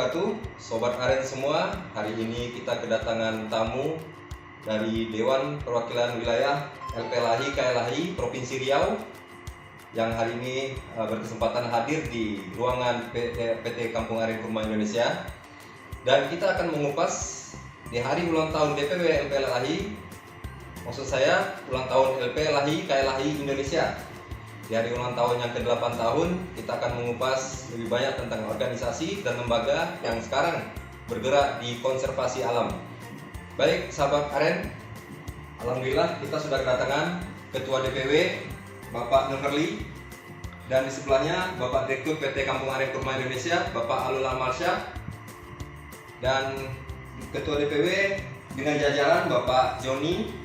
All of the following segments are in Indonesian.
wabarakatuh, Sobat Aren semua. Hari ini kita kedatangan tamu dari Dewan Perwakilan Wilayah LP Lahi KLHI Provinsi Riau yang hari ini berkesempatan hadir di ruangan PT Kampung Aren Kurma Indonesia. Dan kita akan mengupas di hari ulang tahun DPW LP Lahi, maksud saya ulang tahun LP Lahi KLHI Indonesia. Di hari ulang tahun yang ke-8 tahun, kita akan mengupas lebih banyak tentang organisasi dan lembaga yang sekarang bergerak di konservasi alam. Baik, sahabat Aren, alhamdulillah kita sudah kedatangan Ketua DPW Bapak Nurli, dan di sebelahnya Bapak Direktur PT Kampung Aren Kurma Indonesia Bapak Alul Amalsyah, dan Ketua DPW dengan jajaran Bapak Joni,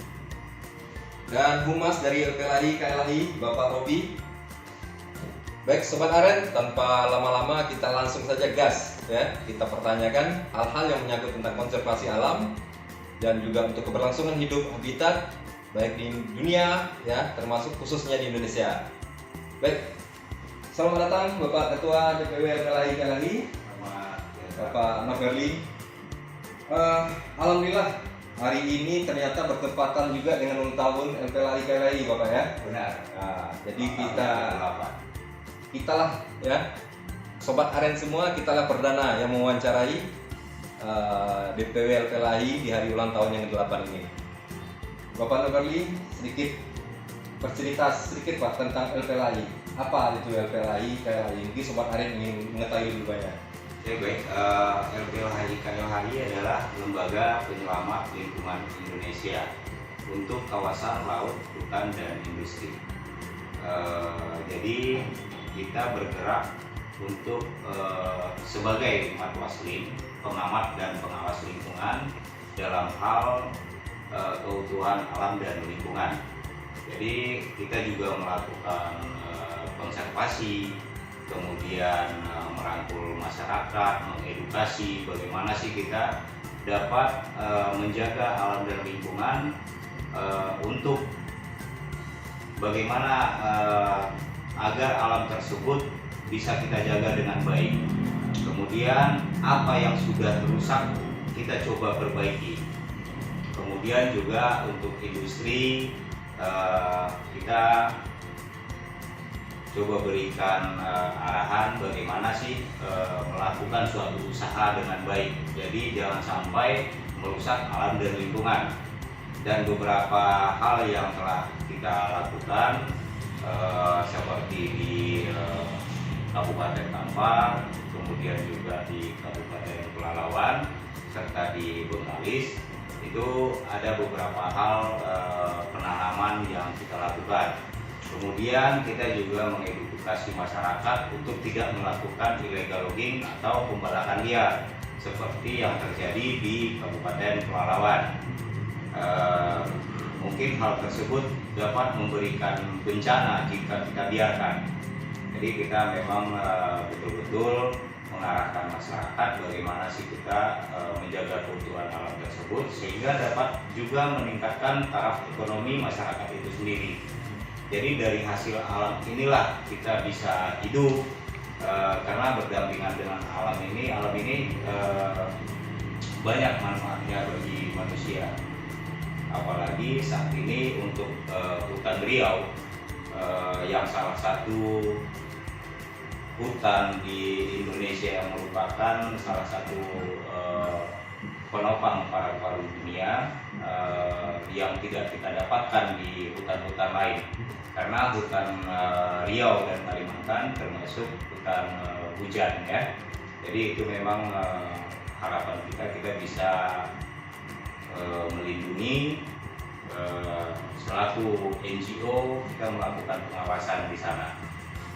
dan Humas dari LP Lahi KLHI Bapak Robi. Baik Sobat Aren, tanpa lama-lama kita langsung saja gas ya. Kita pertanyakan hal-hal yang menyangkut tentang konservasi alam dan juga untuk keberlangsungan hidup habitat baik di dunia ya, termasuk khususnya di Indonesia. Baik, selamat datang Bapak Ketua DPW LP Lahi KLHI Bapak Nurli. Alhamdulillah hari ini ternyata bertepatan juga dengan ulang tahun LP Lahi KLHI Bapak ya. Benar. Nah, jadi kita lah ya, Sobat Aren semua, kita lah perdana yang mewawancarai DPW LP Lahi di hari ulang tahun yang ke-8 ini. Bapak Nurli, sedikit bercerita sedikit Pak tentang LP Lahi. Apa itu LP Lahi KLHI? Mungkin Sobat Aren ingin mengetahui lebih banyak. Oke, baik. LP Lahi KLHI adalah lembaga penyelamat lingkungan Indonesia untuk kawasan laut, hutan, dan industri. Jadi kita bergerak untuk sebagai matwaslim, pengamat dan pengawas lingkungan dalam hal keutuhan alam dan lingkungan. Jadi kita juga melakukan konservasi, kemudian merangkul masyarakat, mengedukasi bagaimana sih kita dapat menjaga alam dan lingkungan, untuk bagaimana agar alam tersebut bisa kita jaga dengan baik. Kemudian apa yang sudah rusak kita coba perbaiki. Kemudian juga untuk industri kita coba berikan arahan bagaimana sih melakukan suatu usaha dengan baik. Jadi jangan sampai merusak alam dan lingkungan. Dan beberapa hal yang telah kita lakukan seperti di Kabupaten Kampar, kemudian juga di Kabupaten Pelalawan, serta di Bengkalis, itu ada beberapa hal penanaman yang kita lakukan. Kemudian kita juga mengedukasi masyarakat untuk tidak melakukan illegal logging atau pembalakan liar seperti yang terjadi di Kabupaten Pelalawan. Mungkin hal tersebut dapat memberikan bencana jika kita biarkan. Jadi kita memang betul-betul mengarahkan masyarakat bagaimana sih kita menjaga keutuhan alam tersebut sehingga dapat juga meningkatkan taraf ekonomi masyarakat itu sendiri. Jadi dari hasil alam inilah kita bisa hidup, karena berdampingan dengan alam ini banyak manfaatnya bagi manusia. Apalagi saat ini untuk hutan Riau, yang salah satu hutan di Indonesia yang merupakan salah satu penopang paru-paru dunia, yang tidak kita dapatkan di hutan-hutan lain. Karena hutan Riau dan Kalimantan termasuk hutan hujan ya. Jadi itu memang harapan kita bisa melindungi. Selaku NGO kita melakukan pengawasan di sana.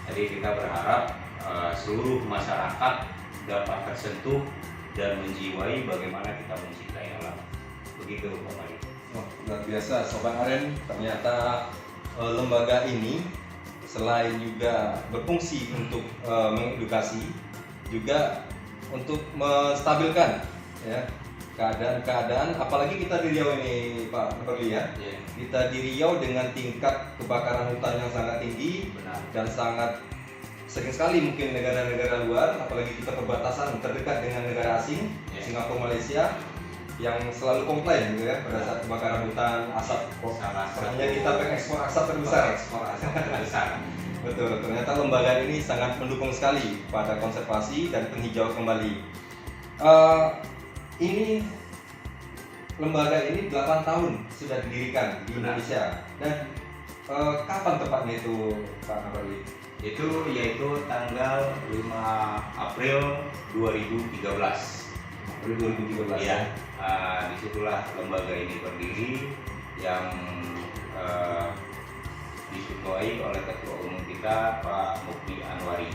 Jadi kita berharap seluruh masyarakat dapat tersentuh dan menjiwai bagaimana kita mencintai alam. Begitu Pak Mari. Luar biasa Sobat Aren, ternyata lembaga ini selain juga berfungsi untuk mengedukasi, juga untuk menstabilkan ya keadaan, apalagi kita di Riau ini Pak Nurli ya. Kita di Riau dengan tingkat kebakaran hutan yang sangat tinggi. Benar. Dan sangat sering sekali mungkin negara-negara luar, apalagi kita perbatasan terdekat dengan negara asing, Singapura, Malaysia, yang selalu komplain gitu ya pada saat kebakaran hutan, asap. Sebenarnya kita pengekspor asap terbesar. Betul, ternyata lembaga ini sangat mendukung sekali pada konservasi dan penghijau kembali. Ini lembaga ini 8 tahun sudah didirikan di Indonesia. Dan kapan tepatnya itu Pak Nabarli? Itu yaitu tanggal 5 April 2013. Ya, disitulah lembaga ini berdiri yang diketuai oleh Ketua Umum kita Pak Mukti Anwari.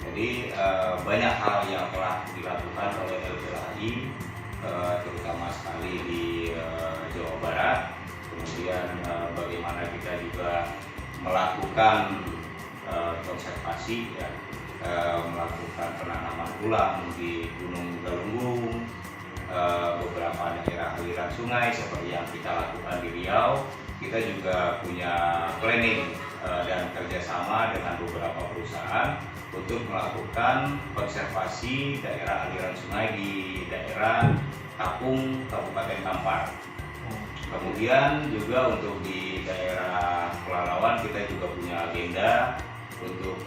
Jadi banyak hal yang telah dilakukan oleh LPLHI, terutama sekali di Jawa Barat. Kemudian bagaimana kita juga melakukan konservasi, ya, melakukan penanaman ulang di Gunung Galunggung, beberapa daerah aliran sungai seperti yang kita lakukan di Riau. Kita juga punya planning dan kerjasama dengan beberapa perusahaan untuk melakukan konservasi daerah aliran sungai di daerah Kapung, Kabupaten Kampar. Kemudian juga untuk di daerah Pelalawan kita juga punya agenda untuk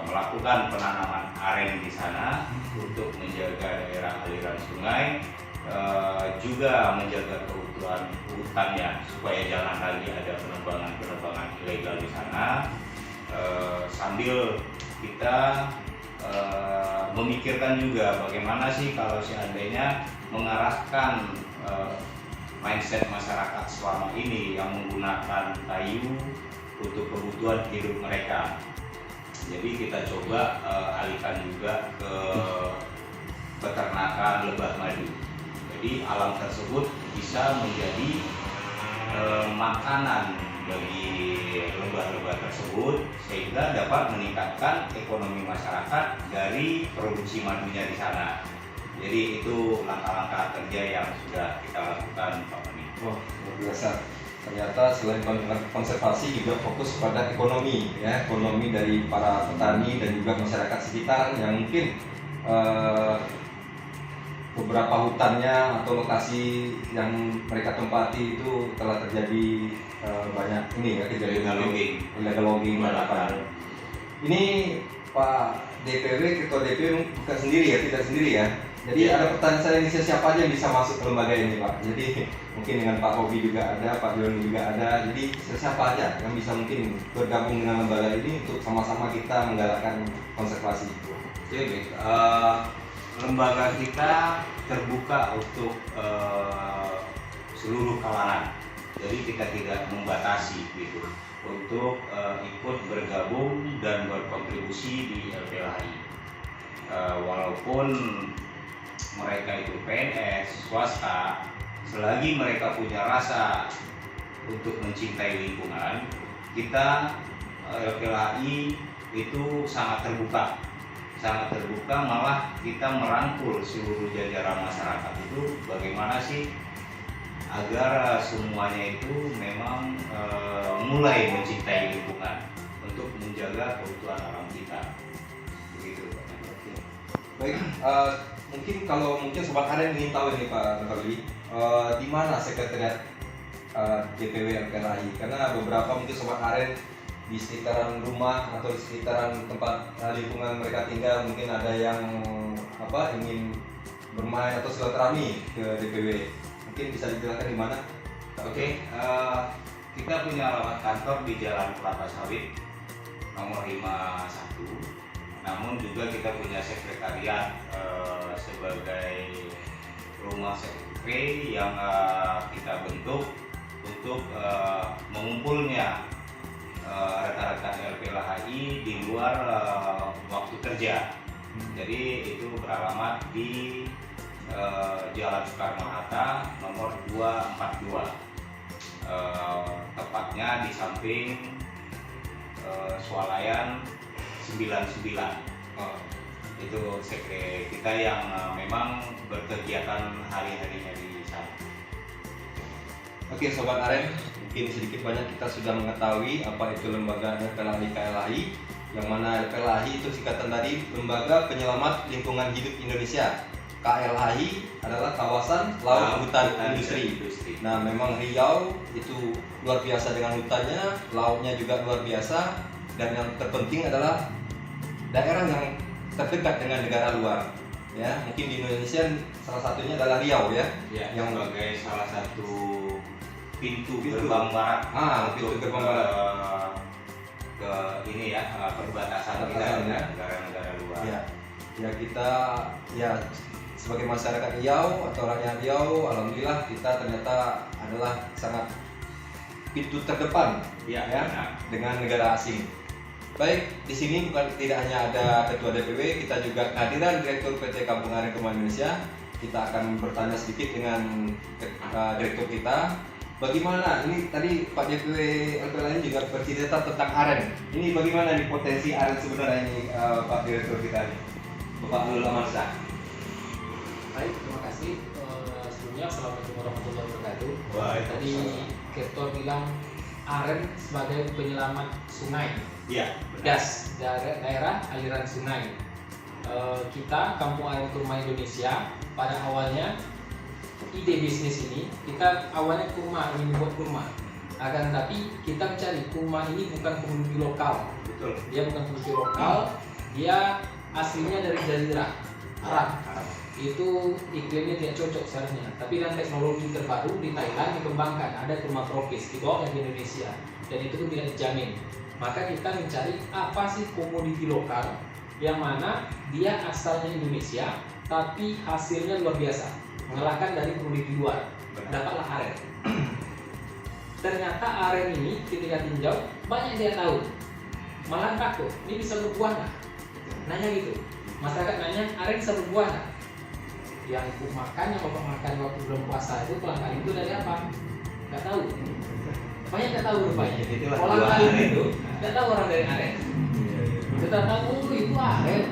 melakukan penanaman aren di sana untuk menjaga daerah aliran sungai, juga menjaga keutuhan hutannya supaya jangan lagi ada penebangan ilegal di sana, sambil kita memikirkan juga bagaimana sih kalau seandainya mengarahkan mindset masyarakat selama ini yang menggunakan kayu untuk kebutuhan hidup mereka. Jadi kita coba alihkan juga ke peternakan lebah madu. Jadi alam tersebut bisa menjadi makanan bagi lebah-lebah tersebut sehingga dapat meningkatkan ekonomi masyarakat dari produksi madunya di sana. Jadi itu langkah-langkah kerja yang sudah kita lakukan, Pak Mani. Wah, luar biasa. Ternyata selain konservasi juga fokus pada ekonomi, ya, ekonomi dari para petani dan juga masyarakat sekitar yang mungkin beberapa hutannya atau lokasi yang mereka tempati itu telah terjadi banyak ini ya kejadian illegal logging. Ini Pak DPW, Ketua DPW bukan sendiri ya, tidak sendiri ya. Jadi ada pertanyaan saya ini, siapa aja yang bisa masuk ke lembaga ini Pak? Jadi mungkin dengan Pak Hobi juga ada, Pak Yoni juga ada. Jadi siapa aja yang bisa mungkin bergabung dengan lembaga ini untuk sama-sama kita menggalakkan konservasi. Oke, lembaga kita terbuka untuk seluruh kalangan. Jadi kita tidak membatasi gitu untuk ikut bergabung dan berkontribusi di LPLHI. Walaupun mereka itu PNS, swasta, selagi mereka punya rasa untuk mencintai lingkungan, kita LPLHI itu sangat terbuka, malah kita merangkul seluruh jajaran masyarakat itu bagaimana sih agar semuanya itu memang mulai mencintai lingkungan untuk menjaga keutuhan alam kita. Begitu Pak. Baik, mungkin Sobat Aren ingin tahu ini Pak Nabarli, di mana sekretariat DPW LPLHI? Karena beberapa mungkin Sobat Aren di sekitaran rumah atau di sekitaran tempat lingkungan mereka tinggal mungkin ada yang ingin bermain atau silaturahmi ke DPW. Mungkin bisa dijelaskan di mana? Oke, kita punya alamat kantor di Jalan Kelapa Sawit nomor 51. Namun juga kita punya sekretariat sebagai rumah sekretari yang kita bentuk untuk mengumpulnya rekan-rekan LPLHI di luar waktu kerja. Jadi itu beralamat di Jalan Soekarno-Hatta nomor 242, tepatnya di samping Swalayan 99. Itu sekre kita yang memang berkegiatan hari-harinya di sana. Oke Sobat Aren, mungkin sedikit banyak kita sudah mengetahui apa itu lembaga LPLHI KLHI. yang mana LPLAI itu singkatan dari Lembaga Penyelamat Lingkungan Hidup Indonesia. KLHI adalah Kawasan Laut Hutan Industri. Nah, memang Riau itu luar biasa dengan hutannya, lautnya juga luar biasa, dan yang terpenting adalah daerah yang terdekat dengan negara luar. Ya, mungkin di Indonesia salah satunya adalah Riau ya, yang sebagai salah satu pintu gerbang barat. Pintu gerbang barat ke ini ya, perbatasan kita dengan negara-negara luar. Ya kita ya sebagai masyarakat Riau atau rakyat Riau, alhamdulillah kita ternyata adalah sangat pintu terdepan dengan negara asing. Baik, di sini bukan tidak hanya ada Ketua DPW, kita juga kehadiran Direktur PT Kampung Aren Perumahan Indonesia. Kita akan bertanya sedikit dengan Direktur kita. Bagaimana, ini tadi Pak DPW LPLAI juga bercerita tentang aren. Ini bagaimana nih potensi aren sebenarnya ini Pak Direktur kita nih, Bapak Nurul Amansyah. Baik, terima kasih. Sebelumnya Assalamualaikum warahmatullahi wabarakatuh. Tadi Ketua bilang aren sebagai penyelamat sungai. Iya, Das, daerah aliran sungai. Kita Kampung Aren Kurma Indonesia pada awalnya ide bisnis ini kita awalnya kurma, ingin buat kurma. Akan tapi kita mencari kurma ini bukan komoditi lokal. Betul. Dia bukan komoditi lokal, dia aslinya dari Jazirah Arab. Itu iklimnya tidak cocok seharusnya. Tapi dengan teknologi terbaru di Thailand dikembangkan, ada kurma tropis dibawa ke Indonesia dan itu pun tidak dijamin. Maka kita mencari apa sih komoditi lokal yang mana dia asalnya Indonesia tapi hasilnya luar biasa, mengalahkan dari komoditi luar. Dapatlah aren. Ternyata aren ini ketika tinjau banyak dia tahu, malah takut ini bisa berbuah nggak? Nanya gitu, masyarakat nanya aren bisa berbuah nggak? Yang ibu makan, yang bapak makan waktu bulan puasa itu kelangkaan itu dari apa? Nggak tahu. Banyak nggak tahu rupanya. Olah aren itu nggak tahu orang dari aren. Kita tahu itu aren.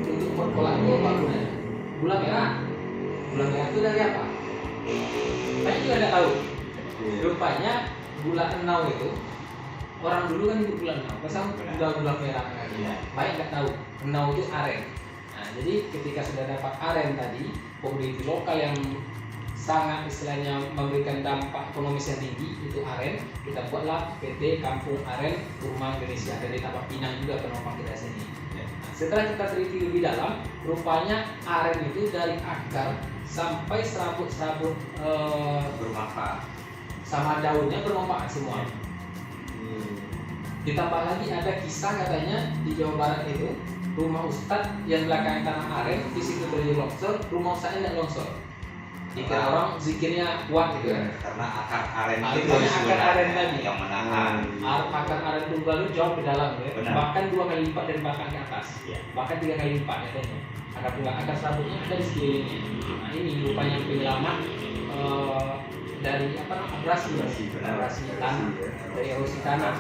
Untuk berkolak itu apa gunanya? Gula merah. Gula merah itu dari apa? Banyak juga nggak tahu. Rupanya gula enau itu orang dulu kan itu gula enau. Pasang gula merah. Banyak nggak tahu. Enau itu aren. Nah, jadi ketika sudah dapat aren tadi, komoditi lokal yang sangat istilahnya memberikan dampak ekonomis yang tinggi itu aren, kita buatlah PT Kampung Aren Kurma Indonesia dan ditambah Pinang juga penumpang kita sini. Nah, setelah kita teliti lebih dalam, rupanya aren itu dari akar sampai serabut-serabut bermanfaat, sama daunnya bermanfaat semua. Ditambah lagi ada kisah katanya di Jawa Barat itu rumah Ustadz yang belakang tanah aren di situ terjadi longsor, rumah Ustadznya tidak longsor. Dikira orang zikirnya kuat gitu kan? Karena akar aren itu akar aren tadi yang menahan. Akar aren tunggal itu jauh ke dalam ya. Benar. Bahkan 2 kali lipat dari batang ke atas. Bahkan 3 kali lipat katanya. Akar serabutnya ada di sekelilingnya. Nah ini rupanya penyelamat dari abrasi tanah, dari erosi tanah.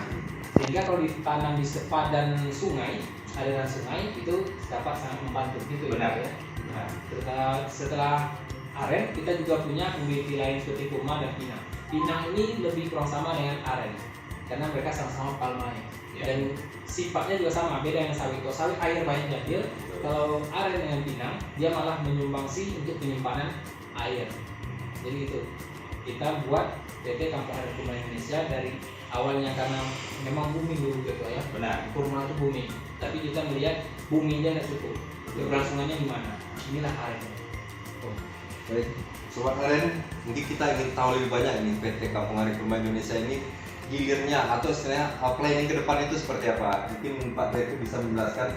Sehingga kalau ditanam di sepadan sungai, aliran sungai itu dapat sangat membantu gitu. Benar. Ya. Setelah aren kita juga punya komoditi lain seperti kurma dan pinang. Pinang ini lebih kurang sama dengan aren karena mereka sama-sama palmanya dan sifatnya juga sama, beda dengan sawit. Kalau sawit air banyak diambil, kalau aren dengan pinang dia malah menyumbangsi untuk penyimpanan air. Jadi itu kita buat PT Kampung Aren Kurma Indonesia dari awalnya karena memang bumi dulu gitu ya. Benar. Kurma itu bumi, tapi kita melihat buminya nggak cukup, keberlangsungannya di mana? Inilah aren. Baik, Sobat Aren, mungkin kita ingin tahu lebih banyak nih PT Kampung Aren Kurma Indonesia ini hilirnya atau istilahnya planning ke depan itu seperti apa? Mungkin Pak Direktur bisa menjelaskan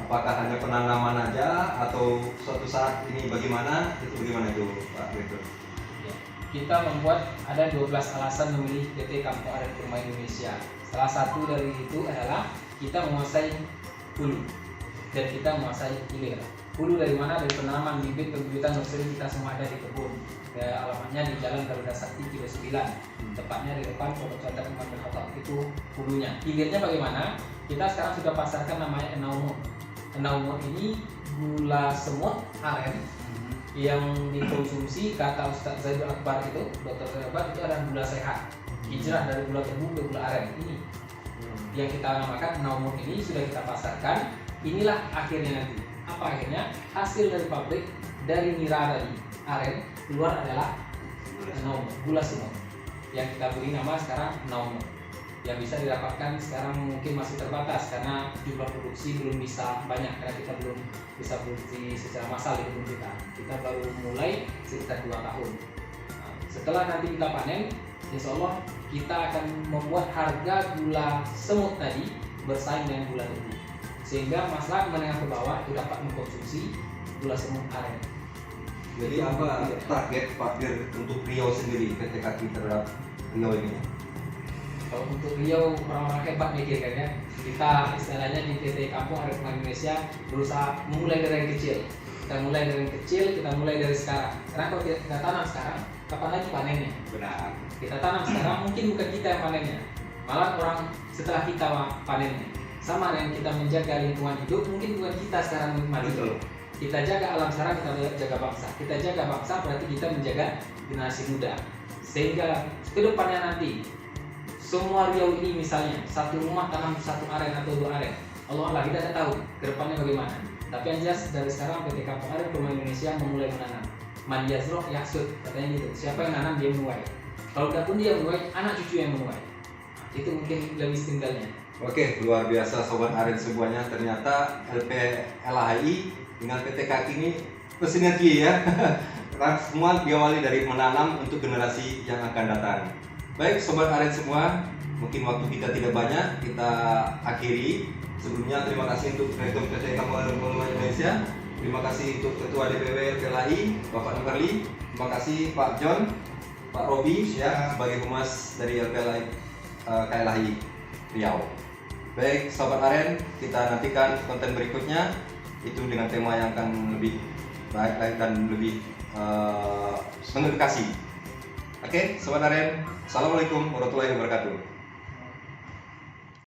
apakah hanya penanaman aja atau suatu saat ini bagaimana? Itu bagaimana itu Pak Direktur? Kita membuat ada 12 alasan memilih PT Kampung Aren Kurma Indonesia. Salah satu dari itu adalah kita menguasai hulu dan kita menguasai hilir. Hulu dari mana? Dari penanaman bibit, pembibitan nursery kita semua ada di kebun. Alamatnya di Jalan Garuda Sakti Kilo 9. Tepatnya di depan Pondok Pesantren Imam bin Khattab, itu hulunya. Hilirnya bagaimana? Kita sekarang sudah pasarkan namanya Enaumur. Enaumur ini gula semut aren yang dikonsumsi kata Ustadz Zaidul Akbar itu, Dr. Zaidul Akbar itu adalah gula sehat. Hijrah dari gula tebu ke gula aren ini. yang kita namakan Naumur ini sudah kita pasarkan. Inilah akhirnya nanti. Apa akhirnya? Hasil dari pabrik dari nira tadi, aren, keluar adalah Naumur, gula semut. Yang kita beri nama sekarang Naumur. Yang bisa didapatkan sekarang mungkin masih terbatas karena jumlah produksi belum bisa banyak, karena kita belum bisa produksi secara massal di kebun kita. Kita baru mulai sekitar 2 tahun. Setelah nanti kita panen, insya Allah kita akan membuat harga gula semut tadi bersaing dengan gula tebu, sehingga masyarakat menengah ke bawah itu dapat mengkonsumsi gula semut aren. Jadi apa target Pak Dir untuk Riau sendiri, PT Kaki terhadap Riau ini? Kalau untuk Riau orang-orang hebat mikir kan ya. Kita istilahnya di PT Kampung Air Penghasil Indonesia berusaha memulai dari yang kecil. Kita mulai dari yang kecil, kita mulai dari sekarang. Karena kalau kita tanam sekarang, kapan lagi panennya? Benar. Kita tanam sekarang mungkin bukan kita yang panennya, malah orang setelah kita panennya. Sama dengan kita menjaga lingkungan hidup, mungkin bukan kita sekarang maju. Kita jaga alam sekarang, kita jaga bangsa. Kita jaga bangsa berarti kita menjaga generasi muda. Sehingga ke depannya nanti semua Riau ini misalnya satu rumah tanam 1 aren atau 2 aren, Allah kita tidak tahu ke depannya bagaimana. Tapi yang jelas dari sekarang PT Kampung Air Penghasil Indonesia memulai menanam. Man yazroh yahsud, katanya gitu. Siapa yang nanam dia menuai. Kalau tidak pun dia menuai, anak cucu yang menuai. Itu mungkin lebih tinggalnya. Oke, luar biasa Sobat Aren semuanya. Ternyata LPLHI dengan PT Kaki ini bersinergi ya. Semua diawali dari menanam untuk generasi yang akan datang. Baik Sobat Aren semua, mungkin waktu kita tidak banyak, kita akhiri. Sebelumnya terima kasih untuk Rektor PT Kampung Air Penghasil Indonesia. Terima kasih untuk Ketua DPW LPLHI, Bapak Nukarli. Terima kasih Pak John, Pak Robi ya sebagai humas dari LPLHI KLHI Riau. Baik Sobat Aren, kita nantikan konten berikutnya itu dengan tema yang akan lebih baik dan lebih mengedukasi. Oke, Sobat Aren, Assalamualaikum warahmatullahi wabarakatuh.